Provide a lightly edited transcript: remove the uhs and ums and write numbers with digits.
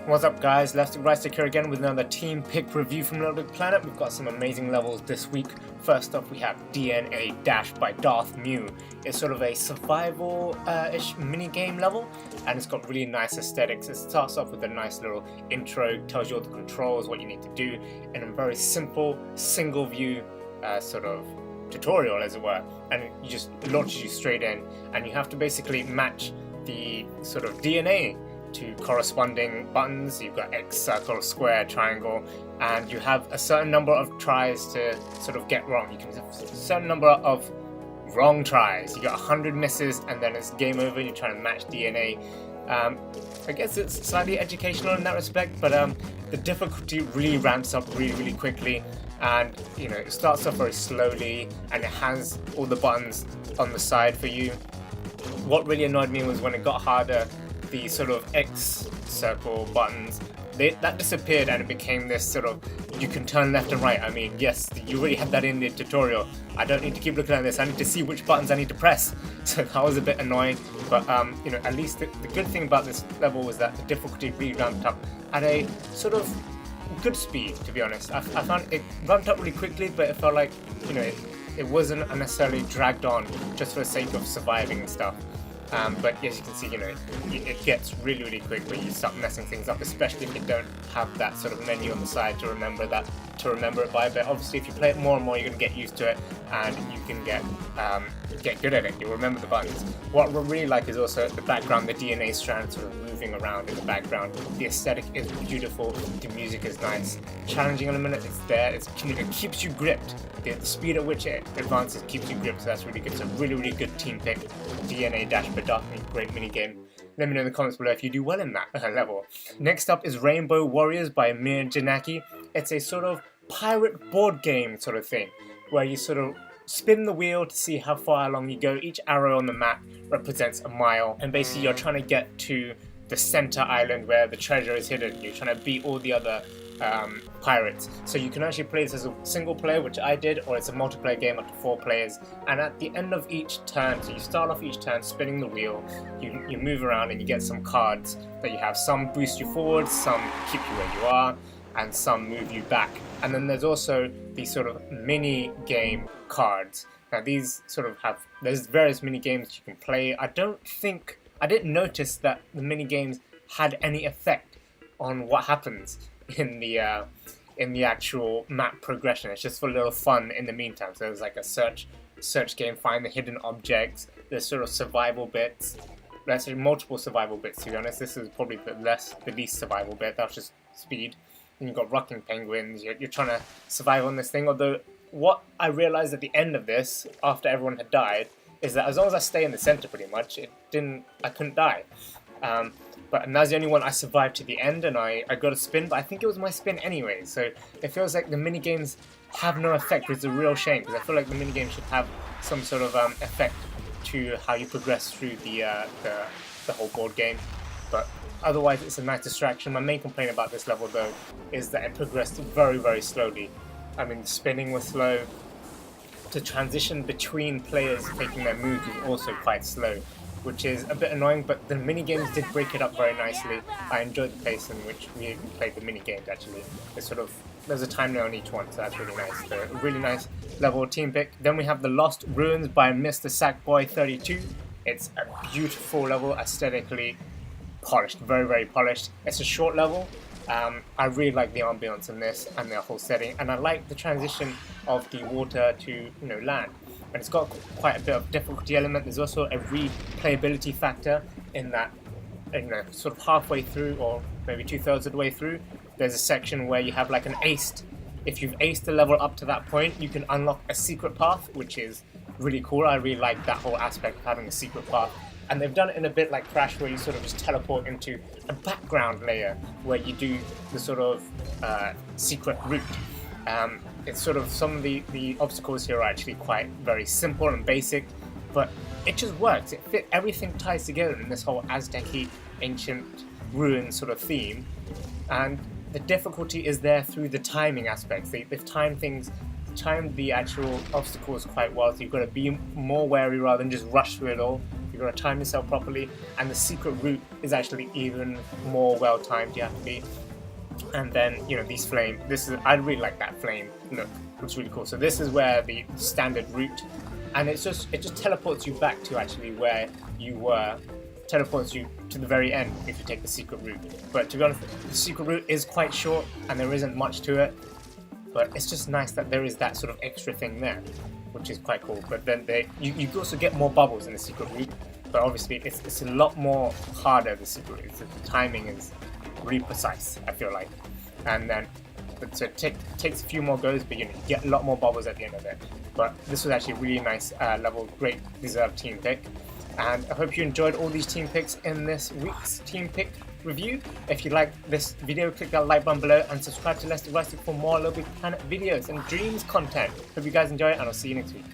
What's up guys, leftstickrightstick here again with another team pick review from LittleBigPlanet. We've got some amazing levels this week. First up we have DNA Dash by Darth Mew. It's sort of a survival-ish mini-game level and it's got really nice aesthetics. It starts off with a nice little intro, tells you all the controls, what you need to do, in a very simple, single view sort of tutorial as it were, and it just launches you straight in and you have to basically match the sort of DNA to corresponding buttons. You've got X, circle, square, triangle, and you have a certain number of tries to sort of get wrong. You can have a certain number of wrong tries. You got 100 misses and then it's game over. You're trying to match DNA. I guess it's slightly educational in that respect, but the difficulty really ramps up really quickly, and you know, it starts off very slowly and it has all the buttons on the side for you. What really annoyed me was when it got harder, the sort of X circle buttons, that disappeared and it became this sort of, you can turn left and right. I mean, yes, you already had that in the tutorial. I don't need to keep looking at this. I need to see which buttons I need to press. So that was a bit annoying, but you know, at least the good thing about this level was that the difficulty really ramped up at a sort of good speed, to be honest. I found it ramped up really quickly, but it felt like, you know, it wasn't unnecessarily dragged on just for the sake of surviving and stuff. But as you can see, you know, it gets really quick when you start messing things up, especially if you don't have that sort of menu on the side to remember it by. But obviously, if you play it more and more, you're going to get used to it, and you can get good at it. You'll remember the buttons. What I really like is also the background, the DNA strand sort of moving around in the background. The aesthetic is beautiful. The music is nice. Challenging element is there. It keeps you gripped. The speed at which it advances keeps you gripped, so that's really good. So really good team pick. DNA Dash by Darth Mew, great mini game. Let me know in the comments below if you do well in that level. Next up is Rainbow Warriors by mirjanneke. It's a sort of pirate board game sort of thing, where you sort of spin the wheel to see how far along you go. Each arrow on the map represents a mile, and basically you're trying to get to the center island where the treasure is hidden. You're trying to beat all the other pirates. So you can actually play this as a single player, which I did, or it's a multiplayer game up to 4 players. And at the end of each turn, so you start off each turn spinning the wheel, you move around and you get some cards that you have. Some boost you forward, some keep you where you are, and some move you back. And then there's also these sort of mini game cards. Now these sort of there's various mini games you can play. I didn't notice that the mini games had any effect on what happens in the actual map progression. It's just for a little fun in the meantime. So there's like a search game, find the hidden objects. There's sort of survival bits. Let's say multiple survival bits, to be honest. This is probably the least survival bit. That's just speed. And you've got rocking penguins. You're trying to survive on this thing. Although what I realized at the end of this, after everyone had died, is that as long as I stay in the center, pretty much, I couldn't die. And that's the only one I survived to the end, and I got a spin, but I think it was my spin anyway, so it feels like the minigames have no effect, which is a real shame, because I feel like the minigames should have some sort of effect to how you progress through the whole board game. But otherwise, it's a nice distraction. My main complaint about this level, though, is that it progressed very slowly. I mean, the spinning was slow. The transition between players taking their moves was also quite slow, which is a bit annoying, but the mini-games did break it up very nicely. I enjoyed the pace in which we played the mini-games, actually. It's sort of, there's a timer on each one, so that's really nice. So a really nice level team pick. Then we have The Lost Ruins by Mr. Sackboy32. It's a beautiful level, aesthetically polished, very polished. It's a short level. I really like the ambience in this and the whole setting, and I like the transition of the water to land. And it's got quite a bit of difficulty element. There's also a replayability factor in that, sort of halfway through, or maybe 2/3 of the way through, there's a section where you have like an aced. If you've aced the level up to that point, you can unlock a secret path, which is really cool. I really like that whole aspect of having a secret path. And they've done it in a bit like Crash, where you sort of just teleport into a background layer where you do the sort of secret route. It's sort of, some of the obstacles here are actually quite very simple and basic, but it just works. Everything ties together in this whole Aztec-y ancient ruin sort of theme, and the difficulty is there through the timing aspects. They've timed the actual obstacles quite well, so you've got to be more wary rather than just rush through it all. You've got to time yourself properly, and the secret route is actually even more well timed. You have to be. And then, you know, these flame, I really like that flame look, looks really cool. So this is where the standard route, and it just teleports you back to actually where you were, teleports you to the very end if you take the secret route. But to be honest, the secret route is quite short and there isn't much to it, but it's just nice that there is that sort of extra thing there, which is quite cool. But then you also get more bubbles in the secret route, but obviously it's a lot more harder, the secret route. The timing is really precise, I feel like, and then so it takes a few more goes, but you know, you get a lot more bubbles at the end of it. But this was actually a really nice level, great deserved team pick, and I hope you enjoyed all these team picks in this week's team pick review. If you like this video, click that like button below and subscribe to LSRS for more LittleBigPlanet videos and dreams content. Hope you guys enjoy it, and I'll see you next week.